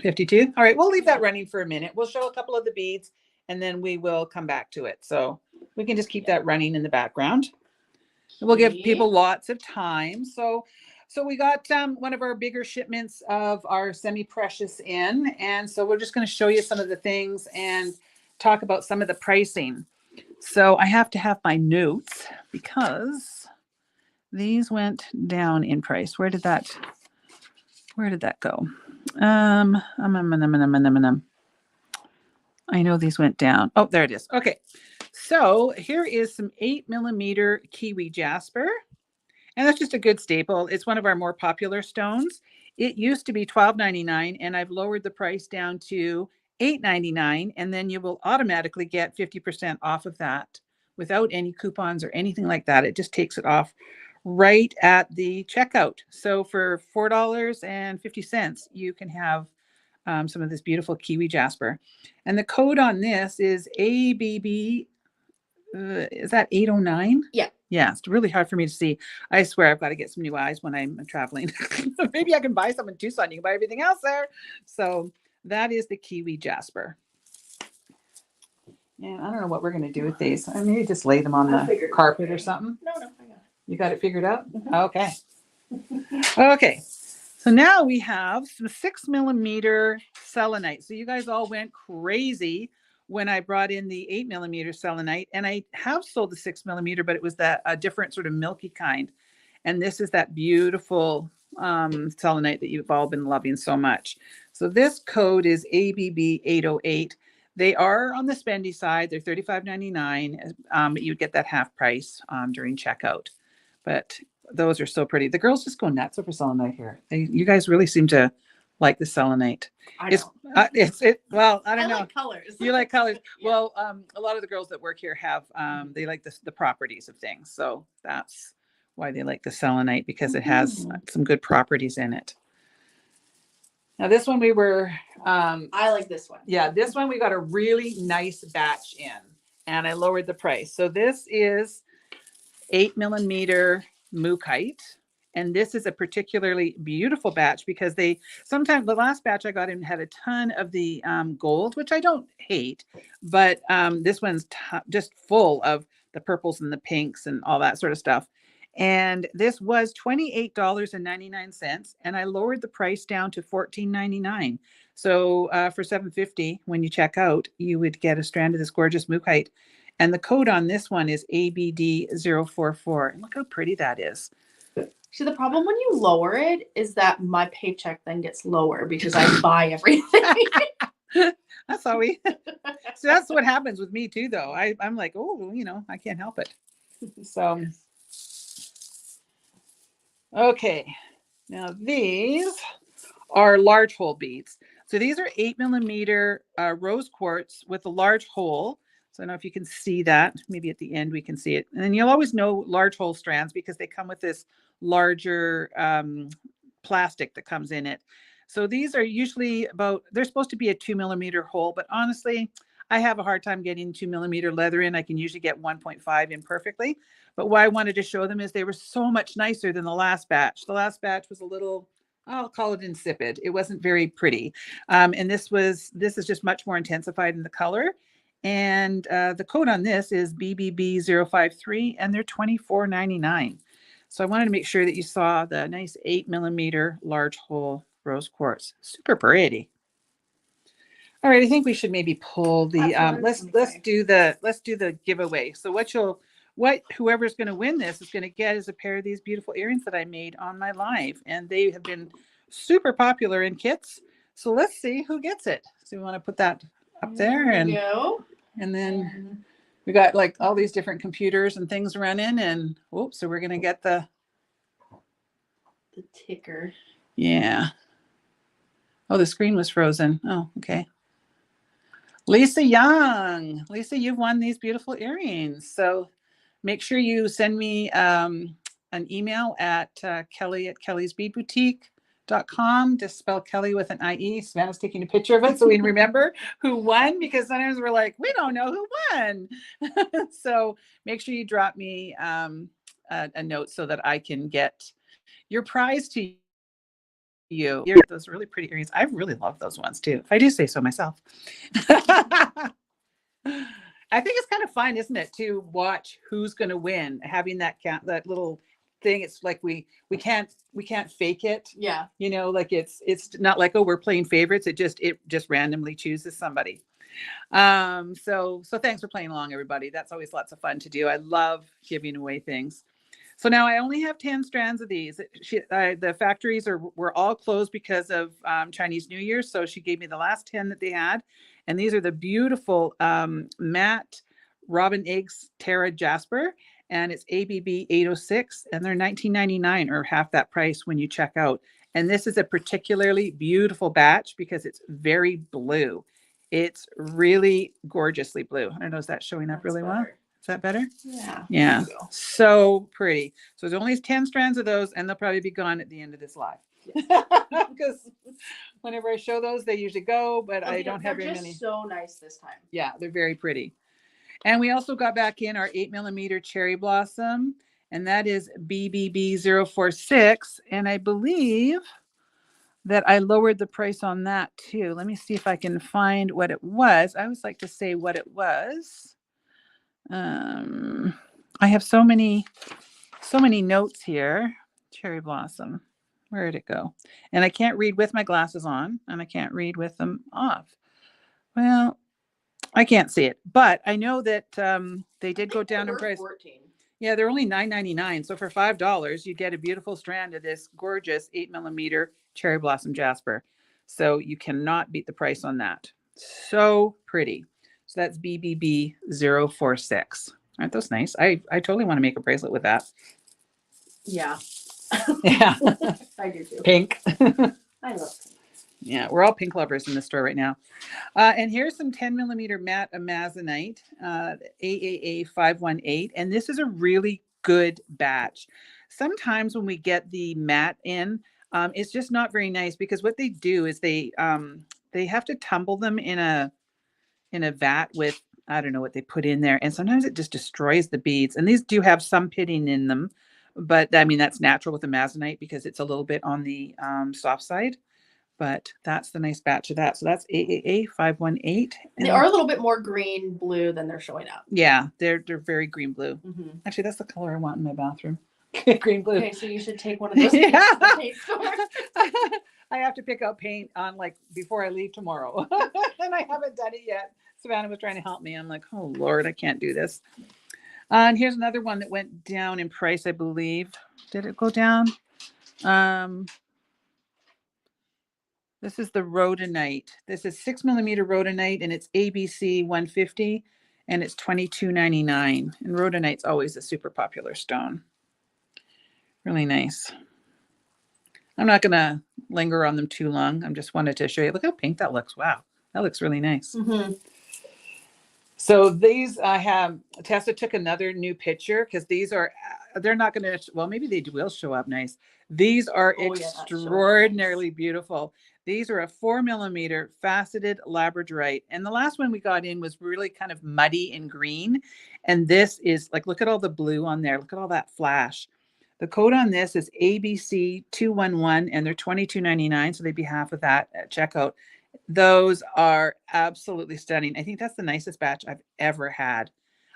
52. All right. We'll leave that running for a minute. We'll show a couple of the beads and then we will come back to it. So we can just keep that running in the background. And we'll give people lots of time. So we got one of our bigger shipments of our semi-precious in. And so we're just going to show you some of the things and talk about some of the pricing. So I have to have my notes because these went down in price. Where did that go? I know these went down. Oh, there it is. Okay. So here is some 8mm kiwi jasper. And that's just a good staple. It's one of our more popular stones. It used to be $12.99 and I've lowered the price down to $8.99, and then you will automatically get 50% off of that without any coupons or anything like that. It just takes it off right at the checkout. So for $4.50, you can have some of this beautiful kiwi jasper. And the code on this is ABB. Is that 809? Yeah. Yeah, it's really hard for me to see. I swear I've got to get some new eyes when I'm traveling. Maybe I can buy some in Tucson. You can buy everything else there. So that is the kiwi jasper. And I don't know what we're going to do with these. I maybe just lay them on the carpet or something. No, I got it. You got it figured out? Mm-hmm. Okay. Okay. So now we have some 6mm selenite. So you guys all went crazy when I brought in the 8mm selenite, and I have sold the 6mm, but it was a different sort of milky kind. And this is that beautiful selenite that you've all been loving so much. So this code is ABB808. They are on the spendy side. They're $35.99. But you get that half price during checkout. But those are so pretty. The girls just go nuts over selenite here. You guys really seem to like the selenite. Well, I don't know. Like colors. You like colors. Yeah. Well, a lot of the girls that work here have they like the properties of things. So that's why they like the selenite, because it has some good properties in it. Now this one we were I like this one. Yeah, this one we got a really nice batch in, and I lowered the price. So this is 8mm mookaite. And this is a particularly beautiful batch because the last batch I got in had a ton of the gold, which I don't hate, but this one's just full of the purples and the pinks and all that sort of stuff. And this was $28.99, and I lowered the price down to $14.99. So for $7.50, when you check out, you would get a strand of this gorgeous mookaite. And the code on this one is ABD044. Look how pretty that is. See, the problem when you lower it is that my paycheck then gets lower because I buy everything. That's how so that's what happens with me too, though. I'm like, oh, I can't help it. So, okay. Now these are large hole beads. So these are 8mm rose quartz with a large hole. So I don't know if you can see that. Maybe at the end we can see it. And then you'll always know large hole strands because they come with this larger plastic that comes in it. So these are usually they're supposed to be a 2mm hole, but honestly, I have a hard time getting 2mm leather in. I can usually get 1.5 in perfectly. But why I wanted to show them is they were so much nicer than the last batch. The last batch was a little, I'll call it insipid. It wasn't very pretty. And this is just much more intensified in the color. And the code on this is BBB053, and they're $24.99. So I wanted to make sure that you saw the nice 8mm large hole rose quartz. Super pretty. All right, I think we should maybe pull the let's do the giveaway. So whoever's going to win this is going to get is a pair of these beautiful earrings that I made on my live, and they have been super popular in kits. So let's see who gets it. So we want to put that up there, and then we got like all these different computers and things running, and so we're gonna get the ticker. Yeah. Oh, the screen was frozen. Oh, okay. Lisa Young. Lisa, you've won these beautiful earrings. So make sure you send me an email at Kellie at kelliesbeadboutique.com. Just spell Kellie with an IE. Savannah's taking a picture of it so we can remember who won, because sometimes we're like, we don't know who won. So make sure you drop me a note so that I can get your prize to you. Those really pretty earrings. I really love those ones too, if I do say so myself. I think it's kind of fun, isn't it, to watch who's going to win, having that little thing. It's like we can't fake it. Yeah. Like it's not like, oh, we're playing favorites. It just randomly chooses somebody. So thanks for playing along, everybody. That's always lots of fun to do. I love giving away things. So now I only have 10 strands of these. The factories were all closed because of Chinese New Year. So she gave me the last 10 that they had. And these are the beautiful matte Robin Eggs Terra Jasper. And it's ABB 806. And they're $19.99 or half that price when you check out. And this is a particularly beautiful batch because it's very blue. It's really gorgeously blue. I don't know, is that showing up really well? Is that better? Yeah. Yeah. So pretty. So there's only 10 strands of those, and they'll probably be gone at the end of this live. Because whenever I show those, they usually go, but I don't have very many. They're just so nice this time. Yeah, they're very pretty. And we also got back in our 8mm cherry blossom, and that is BBB 046. And I believe that I lowered the price on that too. Let me see if I can find what it was. I always like to say what it was. I have so many notes here. Cherry blossom. Where did it go? And I can't read with my glasses on, and I can't read with them off. Well, I can't see it, but I know that they did go down in price. 14. Yeah, they're only $9.99. So for $5, you get a beautiful strand of this gorgeous 8mm cherry blossom jasper. So you cannot beat the price on that. So pretty. So that's BBB 046. Aren't those nice? I totally want to make a bracelet with that. Yeah. Yeah. I do too. Pink. I love pink. Yeah, we're all pink lovers in the store right now. And here's some 10mm matte amazonite, AAA 518. And this is a really good batch. Sometimes when we get the matte in, it's just not very nice because what they do is they have to tumble them in a vat with, I don't know what they put in there. And sometimes it just destroys the beads. And these do have some pitting in them. But I mean, that's natural with amazonite because it's a little bit on the soft side. But that's the nice batch of that. So that's AAA 518. They are a little bit more green blue than they're showing up. Yeah, they're very green blue. Mm-hmm. Actually, that's the color I want in my bathroom. Green blue. Okay, so you should take one of those. Yeah. Paint stores. I have to pick out paint on like before I leave tomorrow. And I haven't done it yet. Savannah was trying to help me. I'm like, oh Lord, I can't do this. And here's another one that went down in price, I believe. Did it go down? This is the rhodonite. This is 6mm rhodonite, and it's ABC 150, and it's $22.99. And rhodonite's always a super popular stone. Really nice. I'm not going to linger on them too long. I just wanted to show you. Look how pink that looks. Wow, that looks really nice. Mm-hmm. So these I have, Tessa took another new picture because these are, they're not going to, well, maybe they will show up nice. These are extraordinarily beautiful. These are a 4mm faceted labradorite. And the last one we got in was really kind of muddy and green. And this is like, look at all the blue on there. Look at all that flash. The code on this is ABC 211 and they're $22.99. So they'd be half of that at checkout. Those are absolutely stunning. I think that's the nicest batch I've ever had.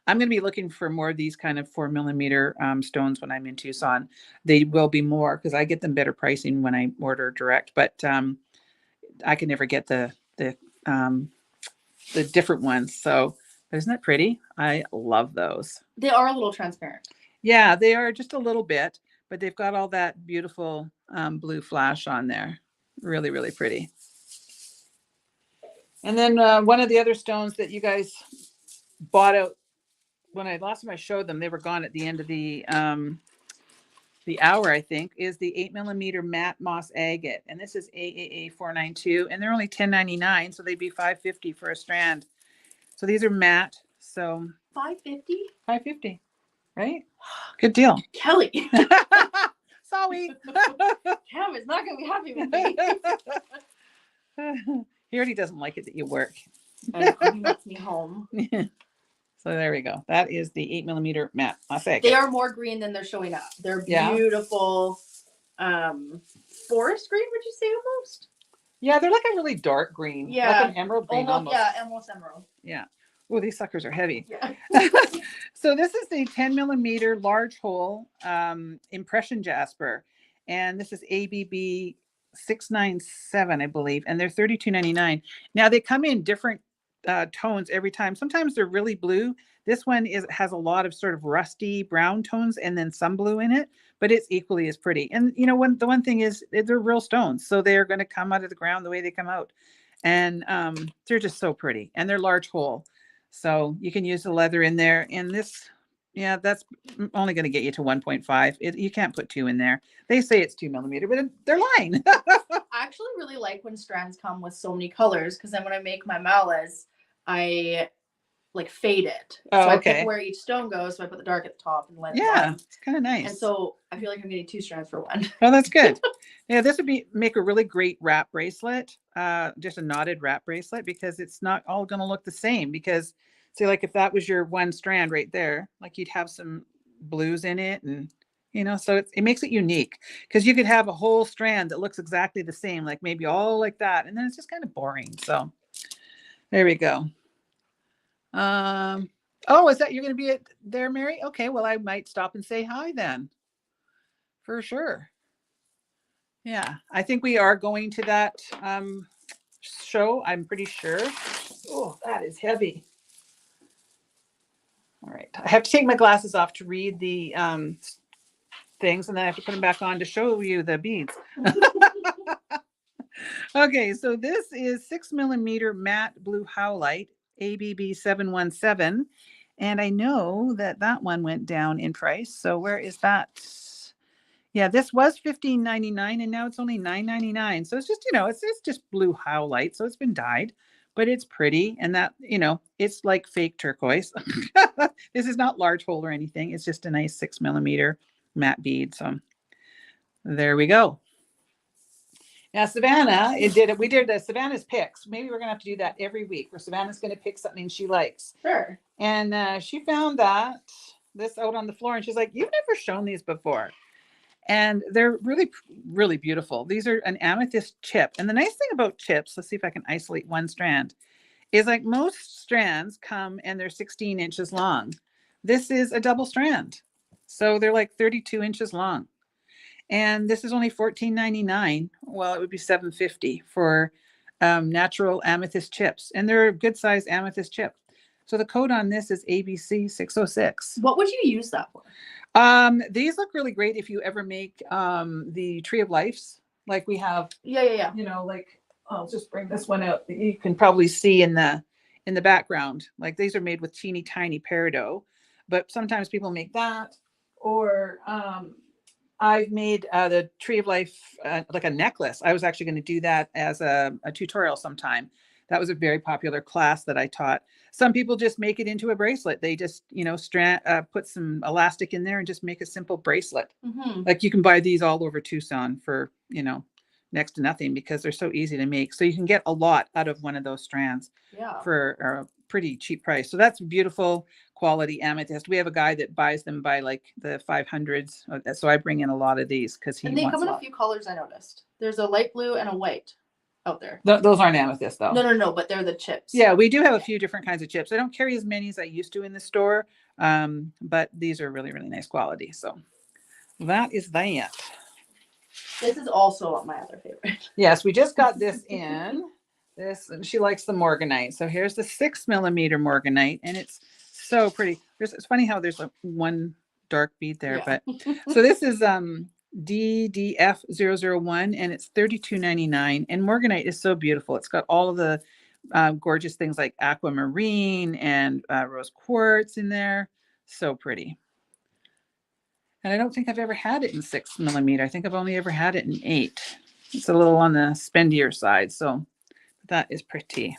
I'm going to be looking for more of these kind of 4mm stones when I'm in Tucson. They will be more because I get them better pricing when I order direct, but I can never get the different ones. So, but isn't that pretty? I love those. They are a little transparent. Yeah, they are just a little bit, but they've got all that beautiful blue flash on there. Really, really pretty. And then one of the other stones that you guys bought out when last time I showed them, they were gone at the end of the hour, I think, is the 8mm matte moss agate. And this is AAA 492, and they're only $10.99, so they'd be $5.50 for a strand. So these are matte. So $5.50? $5.50, right? Good deal. Kellie. Sorry. Cam is not going to be happy with me. He already doesn't like it that you work. And he wants me home. So there we go. That is the 8mm matte moss agate. They are more green than they're showing up. They're beautiful forest green, would you say, almost? Yeah, they're like a really dark green. Yeah. Like an emerald green almost. Yeah, almost emerald. Yeah. Oh, these suckers are heavy. Yeah. So this is the 10mm large hole impression jasper. And this is ABB 697, I believe. And they're $32.99. Now they come in different tones every time. Sometimes they're really blue. This one has a lot of sort of rusty brown tones and then some blue in it, but it's equally as pretty. And you know, the one thing is they're real stones, so they're going to come out of the ground the way they come out, and they're just so pretty, and they're large hole, so you can use the leather in there. And this, yeah, that's only going to get you to 1.5. You can't put 2 in there. They say it's 2mm, but they're lying. I actually really like when strands come with so many colors, because then when I make my malas, I like fade it. Oh, so I okay. pick where each stone goes, so I put the dark at the top and light at the Yeah, bottom. it's kind of nice. And so I feel like I'm getting 2 strands for one. Oh, that's good. Yeah, this would make a really great wrap bracelet, just a knotted wrap bracelet, because it's not all going to look the same. Because see, like if that was your one strand right there, like you'd have some blues in it, and you know, so it makes it unique, because you could have a whole strand that looks exactly the same, like maybe all like that, and then it's just kind of boring. So there we go. Oh, is that you're going to be there, Mary? Okay, well, I might stop and say hi then. For sure. Yeah, I think we are going to that show. I'm pretty sure. Oh, that is heavy. All right, I have to take my glasses off to read the things, and then I have to put them back on to show you the beads. Okay, so this is 6mm matte blue howlite, ABB 717. And I know that one went down in price. So where is that? Yeah, this was $15.99 and now it's only $9.99. So it's just, you know, it's just blue howlite. So it's been dyed, but it's pretty. And that, you know, it's like fake turquoise. This is not large hole or anything. It's just a nice 6mm matte bead. So there we go. Now, Savannah, we did Savannah's picks. Maybe we're going to have to do that every week, where Savannah's going to pick something she likes. Sure. And she found this out on the floor, and she's like, you've never shown these before. And they're really, really beautiful. These are an amethyst chip. And the nice thing about chips, let's see if I can isolate one strand, is like most strands come and they're 16 inches long. This is a double strand. So they're like 32 inches long. And this is only $14.99. Well, it would be $7.50 for natural amethyst chips. And they're a good size amethyst chip. So the code on this is ABC 606. What would you use that for? These look really great if you ever make the Tree of Lives, like we have. Yeah. You know, like I'll just bring this one out. You can probably see in the background. Like these are made with teeny tiny peridot, but sometimes people make that. Or I've made the Tree of Life like a necklace. I was actually going to do that as a tutorial sometime. That was a very popular class that I taught. Some people just make it into a bracelet. They just, you know, put some elastic in there and just make a simple bracelet. Mm-hmm. Like you can buy these all over Tucson for, you know, next to nothing, because they're so easy to make. So you can get a lot out of one of those strands for a pretty cheap price. So that's beautiful quality amethyst. We have a guy that buys them by like the 500s. So I bring in a lot of these because he wants. And they come in a few colors, I noticed. There's a light blue and a white out there. Those aren't amethyst though. No, but they're the chips. Yeah, we do have a few different kinds of chips. I don't carry as many as I used to in the store, but these are really, really nice quality. So that is that. This is also my other favorite. Yes, we just got this in. She likes the morganite. So here's the 6mm morganite, and it's so pretty. It's funny how there's one dark bead there, but so this is DDF001, and it's $32.99. And morganite is so beautiful. It's got all of the gorgeous things like aquamarine and rose quartz in there. So pretty. And I don't think I've ever had it in 6mm. I think I've only ever had it in 8. It's a little on the spendier side. So that is pretty.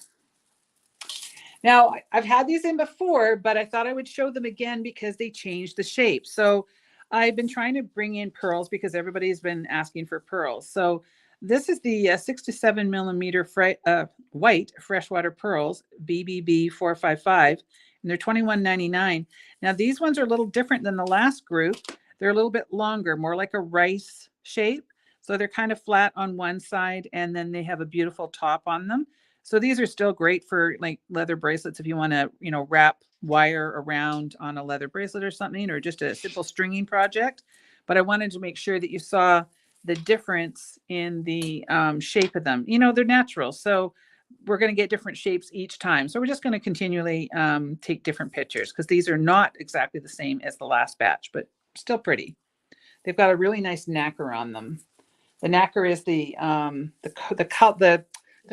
Now, I've had these in before, but I thought I would show them again because they changed the shape. So I've been trying to bring in pearls because everybody's been asking for pearls. So this is the 6 to 7mm white freshwater pearls, BBB 455, and they're $21.99. Now, these ones are a little different than the last group. They're a little bit longer, more like a rice shape. So they're kind of flat on one side, and then they have a beautiful top on them. So these are still great for like leather bracelets if you want to, you know, wrap wire around on a leather bracelet or something, or just a simple stringing project. But I wanted to make sure that you saw the difference in the shape of them. You know, they're natural. So we're going to get different shapes each time. So we're just going to continually take different pictures because these are not exactly the same as the last batch, but still pretty. They've got a really nice nacre on them. The nacre is the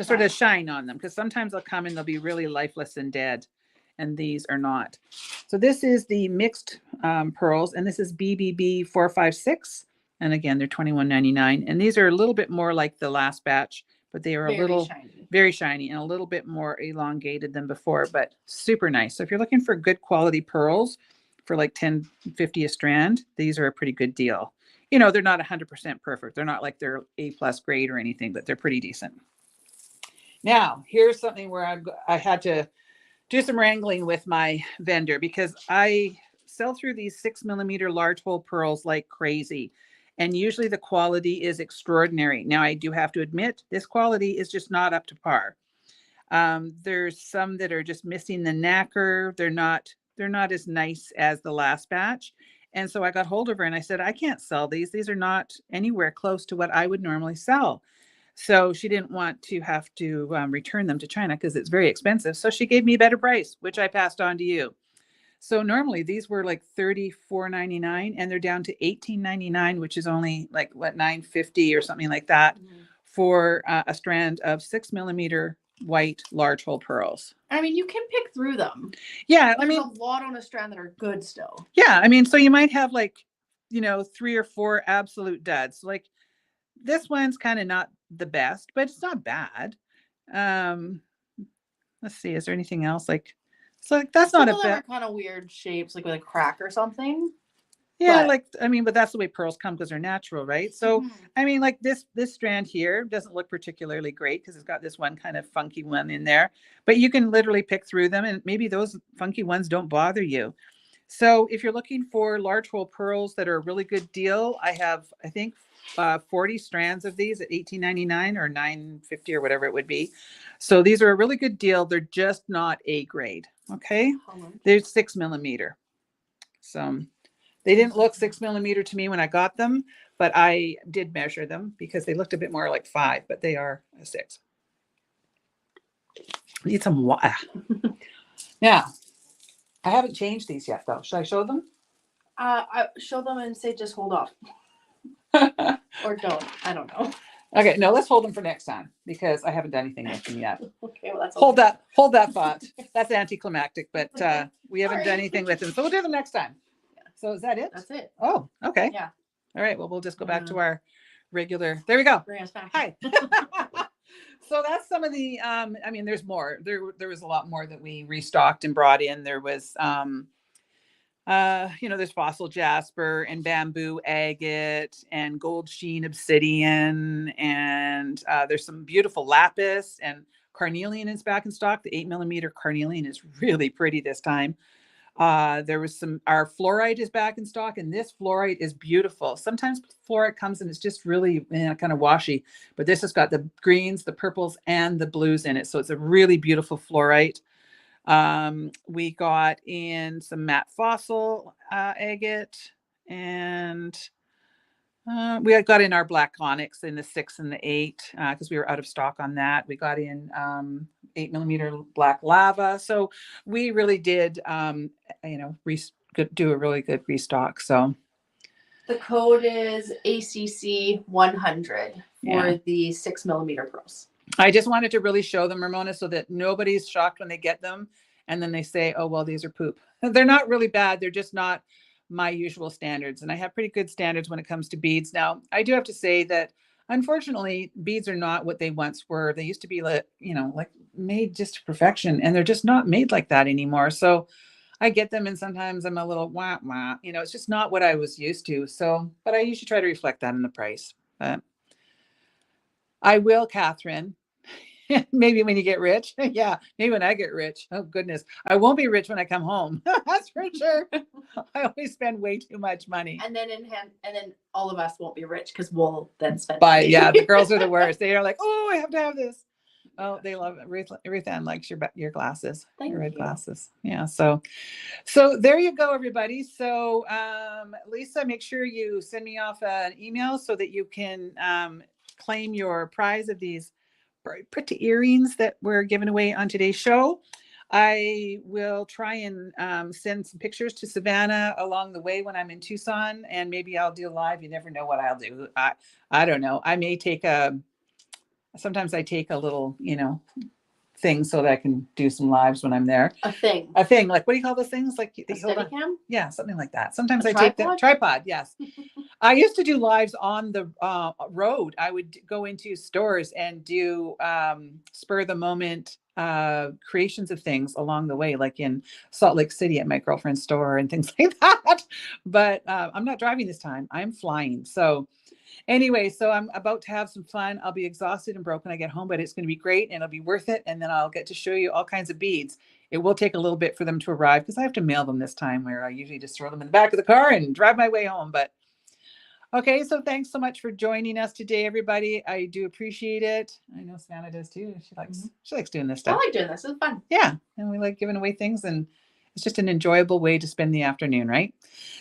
sort of shine on them, because sometimes they'll come and they'll be really lifeless and dead, and these are not. So this is the mixed pearls, and this is BBB 456, and again they're $21.99, and these are a little bit more like the last batch, but they are very shiny and a little bit more elongated than before, but super nice. So if you're looking for good quality pearls for like $10.50 a strand, these are a pretty good deal. You know, they're not 100% perfect. They're not like they're A+ grade or anything, but they're pretty decent. Now, here's something where I had to do some wrangling with my vendor, because I sell through these 6mm large hole pearls like crazy. And usually the quality is extraordinary. Now, I do have to admit, this quality is just not up to par. There's some that are just missing the nacre. They're not as nice as the last batch. And so I got hold of her and I said, I can't sell these. These are not anywhere close to what I would normally sell. So she didn't want to have to return them to China because it's very expensive. So she gave me a better price, which I passed on to you. So normally these were like $34.99 and they're down to $18.99, which is only like what, $9.50 or something like that for a strand of 6mm white large hole pearls. I mean, you can pick through them. Yeah, There's a lot on a strand that are good still. Yeah, I mean, so you might have like, 3 or 4 absolute duds. Like this one's kind of not the best, but it's not bad. Let's see, is there anything else like? So like, that's not a bad. Kind of weird shapes, like with a crack or something. Yeah, but but that's the way pearls come because they're natural, right? So, I mean, like this strand here doesn't look particularly great because it's got this one kind of funky one in there, but you can literally pick through them and maybe those funky ones don't bother you. So if you're looking for large hole pearls that are a really good deal, I have, I think, 40 strands of these at $18.99 or $9.50 or whatever it would be. So these are a really good deal. They're just not A grade. Okay. They're 6mm. So they didn't look 6mm to me when I got them, but I did measure them because they looked a bit more like 5, but they are a 6. Need some water. Now, I haven't changed these yet though. Should I show them? I show them and say, just hold off. Or don't. I don't know. Okay, no, let's hold them for next time because I haven't done anything with them yet. Okay, well, that's hold that thought. That's anticlimactic, but we haven't done anything with them. So we'll do them next time. Yeah. So is that it? That's it. Oh, okay. Yeah. All right. Well, we'll just go back to our regular. There we go. Bring us back. Hi. So that's some of the, I mean, there's more. There was a lot more that we restocked and brought in. There was, there's fossil jasper and bamboo agate and gold sheen obsidian. And there's some beautiful lapis, and carnelian is back in stock. The 8mm carnelian is really pretty this time. There was our fluorite is back in stock, and this fluorite is beautiful. Sometimes fluorite comes and it's just really kind of washy, but this has got the greens, the purples, and the blues in it. So it's a really beautiful fluorite. We got in some matte fossil agate, and we got in our black onyx in the 6 and the 8 because we were out of stock on that. We got in 8mm black lava. So we really did, do a really good restock. So the code is ACC 100 for the 6mm pearls. I just wanted to really show them, Ramona, so that nobody's shocked when they get them and then they say, oh, well, these are poop. They're not really bad. They're just not my usual standards. And I have pretty good standards when it comes to beads. Now, I do have to say that, unfortunately, beads are not what they once were. They used to be like made just to perfection, and they're just not made like that anymore. So I get them, and sometimes I'm a little wah. It's just not what I was used to. So, but I usually try to reflect that in the price. But I will, Catherine. Maybe when you get rich. Yeah, maybe when I get rich. Oh, goodness. I won't be rich when I come home. That's for sure. I always spend way too much money. And then all of us won't be rich because we'll then spend money. Yeah, the girls are the worst. They are like, oh, I have to have this. Oh, they love it. Ruth Ann likes your glasses. Your red glasses. Yeah. So there you go, everybody. So Lisa, make sure you send me off an email so that you can claim your prize of these pretty earrings that were given away on today's show. I will try and send some pictures to Savannah along the way when I'm in Tucson, and maybe I'll do live. You never know what I'll do. I don't know. I may take sometimes I take a little, thing so that I can do some lives when I'm there. A thing. Like, what do you call those things? Like A Steadicam? Yeah, something like that. Sometimes A I take the tripod. Yes. I used to do lives on the road. I would go into stores and do spur of the moment creations of things along the way, like in Salt Lake City at my girlfriend's store and things like that. But I'm not driving this time. I'm flying. So anyway, so I'm about to have some fun. I'll be exhausted and broken when I get home, but it's going to be great and it'll be worth it. And then I'll get to show you all kinds of beads. It will take a little bit for them to arrive because I have to mail them this time, where I usually just throw them in the back of the car and drive my way home. But okay, so thanks so much for joining us today, everybody. I do appreciate it. I know Savannah does too. She likes doing this stuff. I like doing this. It's fun. Yeah, and we like giving away things, and it's just an enjoyable way to spend the afternoon, right?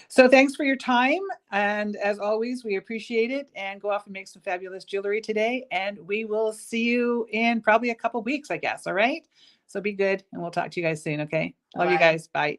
So thanks for your time, and as always, we appreciate it. And go off and make some fabulous jewelry today, and we will see you in probably a couple weeks, I guess. All right. So be good, and we'll talk to you guys soon. Okay. Love you guys. Bye.